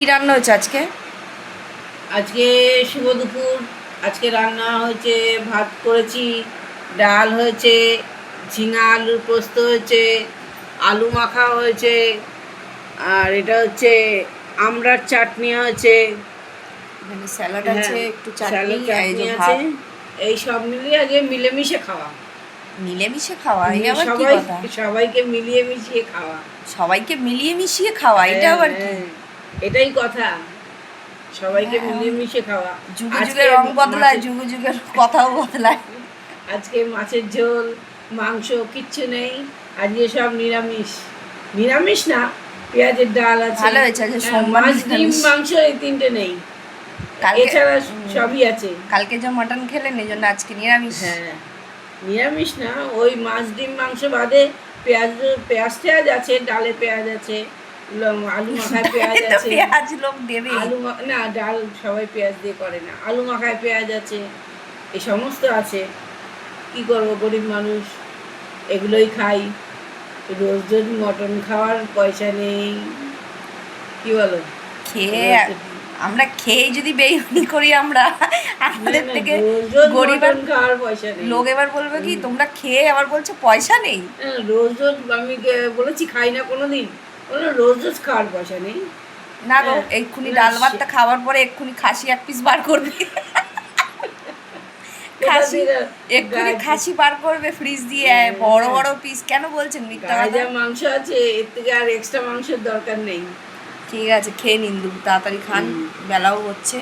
কি রান্না হচ্ছে আজকে? আজকে শুভ দুপুর। আজকে রান্না হয়েছে, ভাত করেছি, ডাল হয়েছে, ঝিঙা আলুর পোস্ত হয়েছে, আলু মাখা হয়েছে, আর এটা হচ্ছে আমড়ার চাটনি হয়েছে। এখানে স্যালাড আছে, হ্যাঁ, একটু চাটনি, স্যালাড আর এই চাটনি যে আছে। ভাত। এই সব মিলিয়ে আগে মিলেমিশে খাওয়া। মিলেমিশে খাওয়া, এই আবার কি সবাই কথা? সবাইকে মিলিয়ে মিশিয়ে খাওয়া। সবাইকে মিলিয়ে মিশিয়ে খাওয়া, এটা হ্যাঁ আবার কি? হ্যাঁ, এটাই কথা, সবাইকে হ্যাঁ, মিলিয়ে মিশিয়ে খাওয়া। যুগে যুগে আজকে রং বদলায়, মাছের যুগে যুগে কথাও বদলায়। আজকে মাছের ঝোল, মাংস কিচ্ছু নেই। আজকে সব নিরামিষ। নিরামিষ না, পেঁয়াজের ডাল আছে। ভালো হয়েছে, আজকে হ্যাঁ, সোমবার মাছ ডিম নিরামিষ। মাংস এই তিনটে নেই, কালকে এছাড়া সবই আছে। কালকে যে মাটন খেলেন এই জন্য আজকে নিরামিষ। হ্যাঁ, নিরামিষ না, ওই মাছ ডিম মাংস বাদে পেঁয়াজ পেঁয়াজ টেয়াজ আছে, ডালে পেঁয়াজ আছে, আলু মাখায় পেঁয়াজ তো আছে। পেঁয়াজ লোক দেবেই। না, ডাল সবাই পেঁয়াজ দিয়ে করে না, আলু মাখায় পেঁয়াজ আছে, এই সমস্ত আছে। কি করবো, গরিব মানুষ, এগুলোই খাই। রোজ রোজ মটন খাওয়ার পয়সা নেই, কি বলো? খেয়ে রোজ আমরা খেয়ে যদি বেইমানি করি আমরা, না আমাদের না, থেকে রোজ রোজ গরিব আর মটন খাওয়ার পয়সা নেই। লোক এবার বলবে কি তোমরা খেয়ে আবার বলছো পয়সা নেই। রোজ রোজ আমি বলেছি খাই না কোনোদিন, বলো রোজ রোজ খাওয়ার পয়সা নেই। না গো, হ্যাঁ, এক্ষুনি না ডাল ভাতটা খাওয়ার পরে এক্ষুনি খাসি এক পিস বার করবে। কোথা খাসি থেকে এক্ষুনি খাসি বার করবে ফ্রিজ দিয়ে, বড় বড় পিস। কেন বলছেন মিথ্যা গায়ে কথা? যা মাংস আছে, এর থেকে আর এক্সট্রা মাংসের দরকার নেই। ঠিক আছে, খেয়ে নিন, তাড়াতাড়ি খান, বেলাও হচ্ছে।